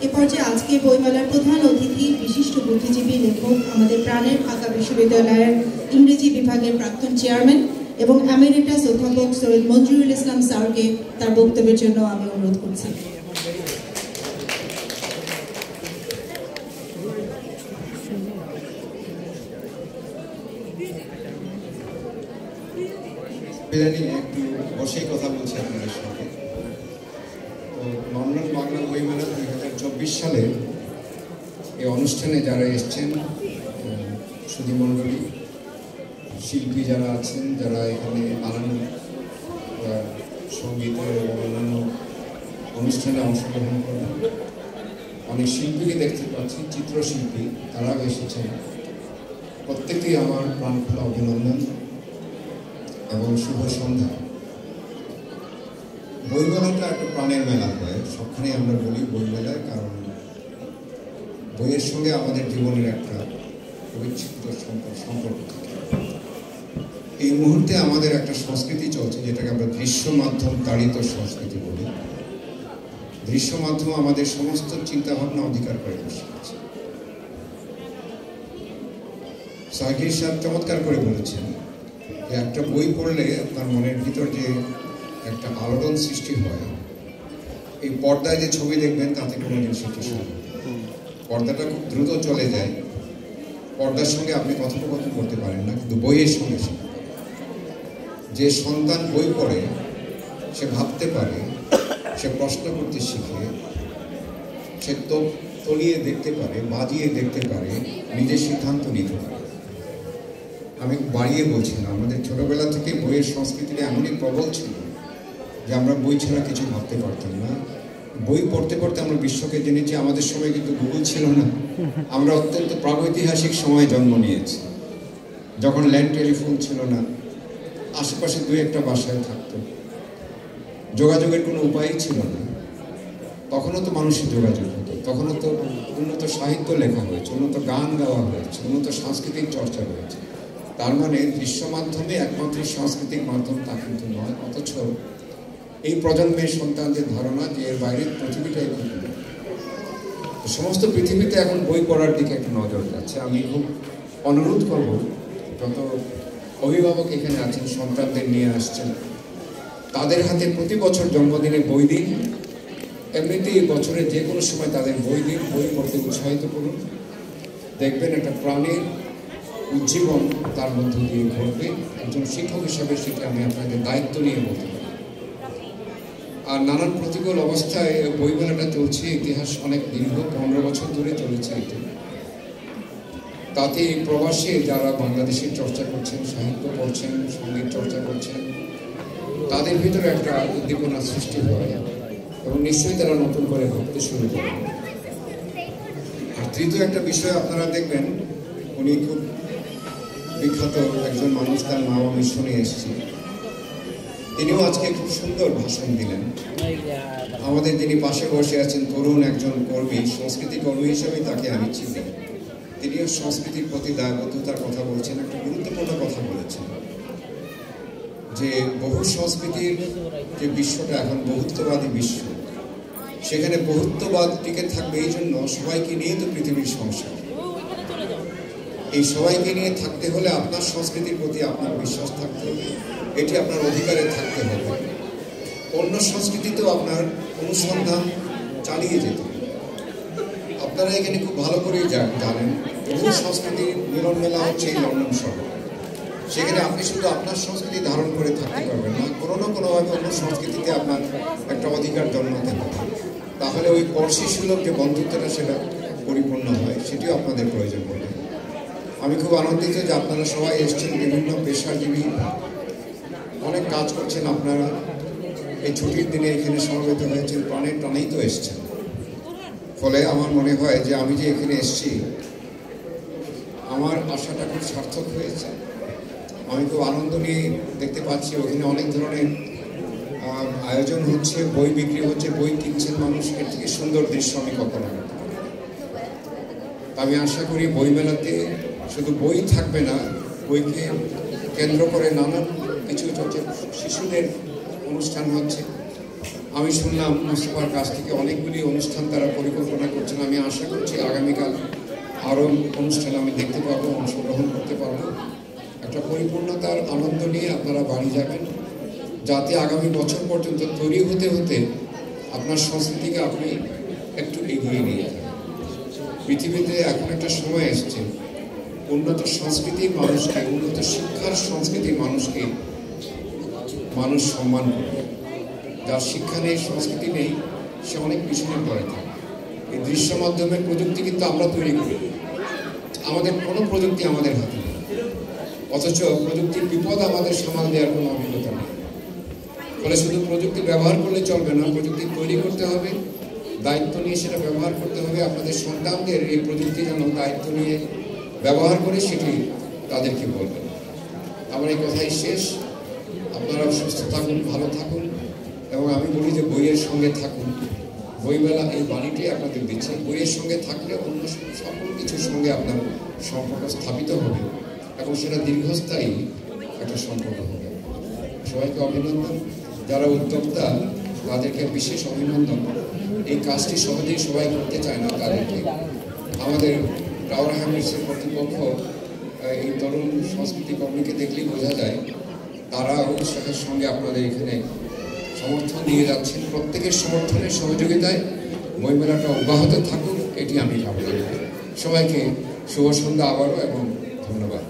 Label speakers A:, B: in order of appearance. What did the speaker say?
A: এ পর্যায়ে আজকে বইমেলার প্রধান অতিথি বিশিষ্ট বুদ্ধিজীবী লেখক আমাদের প্রাণের ঢাকা বিশ্ববিদ্যালয়ের ইংরেজি বিভাগের প্রাক্তন চেয়ারম্যান এবং এমেরিটাস অধ্যাপক সৈয়দ মঞ্জুরুল ইসলাম স্যারকে তার বক্তব্যের জন্য আমি অনুরোধ করছি।
B: একটু বসেই কথা বলছি আপনাদের সঙ্গে। তো লন্ডন বাংলা বইমেলা 2024 সালে এই অনুষ্ঠানে যারা এসছেন, সুধীমণ্ডলী, শিল্পী যারা আছেন, যারা এখানে নানান সঙ্গীতের এবং অন্যান্য অনুষ্ঠানে অংশগ্রহণ করেন, অনেক শিল্পীকে দেখতে পাচ্ছি, চিত্রশিল্পী তারাও এসেছেন। প্রত্যেকেই আমার প্রাণখোলা অভিনন্দন এবং শুভ সন্ধ্যা। বইমেলাটা একটা প্রাণের মেলা হয়, সবখানে আমরা বলি বইমেলায়, কারণ বইয়ের সঙ্গে আমাদের জীবনের একটা অবিচ্ছেদ্য সম্পর্ক থাকে। এই মুহূর্তে আমাদের একটা সংস্কৃতি চলছে যেটাকে আমরা দৃশ্য মাধ্যম তাড়িত সংস্কৃতি বলি। দৃশ্য মাধ্যম আমাদের সমস্ত চিন্তাভাবনা অধিকার করে বসে আছে। সাকির সাহেব চমৎকার করে বলেছেন যে একটা বই পড়লে আপনার মনের ভিতর যে একটা আলোড়ন সৃষ্টি হয়, এই পর্দায় যে ছবি দেখবেন তাতে কোনো জিনিস পর্দাটা খুব দ্রুত চলে যায়, পর্দার সঙ্গে আপনি কথোপকথন করতে পারেন না, কিন্তু বইয়ের সঙ্গে যে সন্তান বই পড়ে সে ভাবতে পারে, সে প্রশ্ন করতে শিখে, সে তলিয়ে দেখতে পারে, বাজিয়ে দেখতে পারে, নিজের সিদ্ধান্ত নিতে পারে। আমি বাড়িয়ে বলছি না, আমাদের ছোটবেলা থেকে বইয়ের সংস্কৃতিটা এমনই প্রবল ছিল যে আমরা বই ছাড়া কিছু ভাবতে পারতাম না। বই পড়তে পড়তে আমরা বিশ্বকে জেনেছি। আমাদের সময় কিন্তু গুগল ছিল না, আমরা অত্যন্ত প্রাগৈতিহাসিক সময়ে জন্ম নিয়েছি, যখন ল্যান্ড টেলিফোন ছিল না, আশেপাশে দুই একটা বাসায় থাকতো, যোগাযোগের কোনো উপায়ই ছিল না। তখনও তো মানুষের যোগাযোগ হতো, তখনও তো উন্নত সাহিত্য লেখা হয়েছে, উন্নত গান গাওয়া হয়েছে, উন্নত সাংস্কৃতিক চর্চা হয়েছে। তার মানে দৃশ্য মাধ্যমে একমাত্র সাংস্কৃতিক মাধ্যম তা কিন্তু নয়। অথচ এই প্রজন্মের সন্তানদের ধারণা যে এর বাইরের পৃথিবীটাই খুব, সমস্ত পৃথিবীতে এখন বই পড়ার দিকে একটা নজর যাচ্ছে। আমি খুব অনুরোধ করব, যত অভিভাবক এখানে আছেন, সন্তানদের নিয়ে আসছেন, তাদের হাতে প্রতি বছর জন্মদিনে বই দিন। এমনিতেই বছরের যে কোনো সময় তাদের বই দিন, বই পড়তে উৎসাহিত করুন। দেখবেন একটা প্রাণের উজ্জীবন তার মধ্য দিয়ে ঘটবে। একজন শিক্ষক হিসাবে সেটা আমি আপনাদের দায়িত্ব নিয়ে বলতে পারি। আর নানান প্রতিকূল অবস্থায় বইমেলাটা চলছে, ইতিহাস অনেক দীর্ঘ, 15 বছর ধরে চলেছে এটি। তাতে প্রবাসে যারা বাংলাদেশের চর্চা করছেন, সাহিত্য পড়ছেন, সঙ্গীত চর্চা করছেন, তাদের ভিতরে একটা উদ্দীপনা সৃষ্টি হয় এবং নিশ্চয়ই তারা নতুন করে ভাবতে শুরু করেন। আর তৃতীয় একটা বিষয় আপনারা দেখবেন, উনি খুব বিখ্যাত একজন মানুষ, তার নাম আমি শুনে এসেছি, তিনিও আজকে খুব সুন্দর ভাষণ দিলেন। আমাদের যিনি পাশে বসে আছেন তরুণ একজন কর্মী, সংস্কৃতি কর্মী হিসেবে তাকে আমি চিনি। তিনিও সংস্কৃতির প্রতি দায়বদ্ধতার কথা বলছেন, একটা গুরুত্বপূর্ণ কথা বলেছেন যে বহু সংস্কৃতির যে বিশ্বটা এখন বহুত্ববাদী বিশ্ব, সেখানে বহুত্ববাদ টিকে থাকবে এই জন্য সবাইকে নিয়ে তো পৃথিবীর সংসার। এই সবাইকে নিয়ে থাকতে হলে আপনার সংস্কৃতির প্রতি আপনার বিশ্বাস থাকতে হবে, এটি আপনার অধিকারে থাকতে হবে। অন্য সংস্কৃতিতেও আপনার অনুসন্ধান চালিয়ে যেতে হবে। আপনারা এখানে খুব ভালো করেই জানেন, বহু সংস্কৃতির মিলন মেলা হচ্ছে এই লন্ডন শহর। সেখানে আপনি শুধু আপনার সংস্কৃতি ধারণ করে থাকতে পারবেন না, কোনো না কোনোভাবে অন্য সংস্কৃতিতে আপনার একটা অধিকার জন্মাতে হবে। তাহলে ওই পড়শি সুলভ যে বন্ধুত্বটা সেটা পরিপূর্ণ হয়, সেটিও আপনাদের প্রয়োজন হবে। আমি খুব আনন্দিত যে আপনারা সবাই এসছেন, বিভিন্ন পেশাজীবী, অনেক কাজ করছেন আপনারা। এই ছুটির দিনে এখানে সমবেত হয়েছেন, প্রাণের টানেই তো এসছেন। ফলে আমার মনে হয় যে আমি যে এখানে এসছি, আমার আশাটা খুব সার্থক হয়েছে। আমি খুব আনন্দ নিয়ে দেখতে পাচ্ছি ওখানে অনেক ধরনের আয়োজন হচ্ছে, বই বিক্রি হচ্ছে, বই কিনছেন মানুষ। এর থেকে সুন্দর দৃশ্য আমি কখনো দেখতে পারি। আমি আশা করি বইমেলাতে শুধু বই থাকবে না, বইকে কেন্দ্র করে নানান কিছু চলছে। শিশুদের অনুষ্ঠান হচ্ছে, আমি শুনলাম মোস্তফার কাছ থেকে অনেকগুলি অনুষ্ঠান তারা পরিকল্পনা করছেন। আমি আশা করছি আগামীকাল আরও অনুষ্ঠানে আমি দেখতে পারবো, অংশগ্রহণ করতে পারবো। একটা পরিপূর্ণতার আনন্দ নিয়ে আপনারা বাড়ি যাবেন, যাতে আগামী বছর পর্যন্ত তৈরি হতে হতে আপনার সংস্কৃতিকে আপনি একটু এগিয়ে নিয়ে যাবেন। পৃথিবীতে এখন একটা সময় এসছে উন্নত সংস্কৃতির মানুষকে, উন্নত শিক্ষার সংস্কৃতির মানুষকে মানুষ সম্মান করবে। যার শিক্ষা নেই, সংস্কৃতি নেই, সে অনেক পিছনে পড়ে থাকে। এই দৃশ্য মাধ্যমের প্রযুক্তি কিন্তু আমরা তৈরি করি, আমাদের কোনো প্রযুক্তি আমাদের হাতে নেই, অথচ প্রযুক্তির বিপদ আমাদের সামাল দেওয়ার কোনো অভিজ্ঞতা নেই। ফলে শুধু প্রযুক্তি ব্যবহার করলে চলবে না, প্রযুক্তি তৈরি করতে হবে, দায়িত্ব নিয়ে সেটা ব্যবহার করতে হবে। আপনাদের সন্তানদের এই প্রযুক্তি যেন দায়িত্ব নিয়ে ব্যবহার করে সেটি তাদেরকে বলবেন। আমার এই কথাই শেষ। আপনারা সুস্থ থাকুন, ভালো থাকুন, এবং আমি বলি যে বইয়ের সঙ্গে থাকুন। বইমেলা এই বাণীটি আপনাদের দিচ্ছে, বইয়ের সঙ্গে থাকলে অন্য সকল কিছুর সঙ্গে আপনার সম্পর্ক স্থাপিত হবে এবং সেটা দীর্ঘস্থায়ী একটা সম্পর্ক হবে। সবাইকে অভিনন্দন, যারা উদ্যোক্তা তাদেরকে বিশেষ অভিনন্দন। এই কাজটি সহজেই সবাই করতে চায় না, তাদেরকে আমাদের টাওয়ার হ্যামলেটসের কর্তৃপক্ষ এই তরুণ সংস্কৃতি কর্মীকে দেখলেই বোঝা যায় তারা উৎসাহের সঙ্গে আপনাদের এখানে সমর্থন দিয়ে যাচ্ছেন। প্রত্যেকের সমর্থনে, সহযোগিতায় বইমেলাটা অব্যাহত থাকুক, এটি আমি কামনা করি। সবাইকে শুভ সন্ধ্যা আবারও, এবং ধন্যবাদ।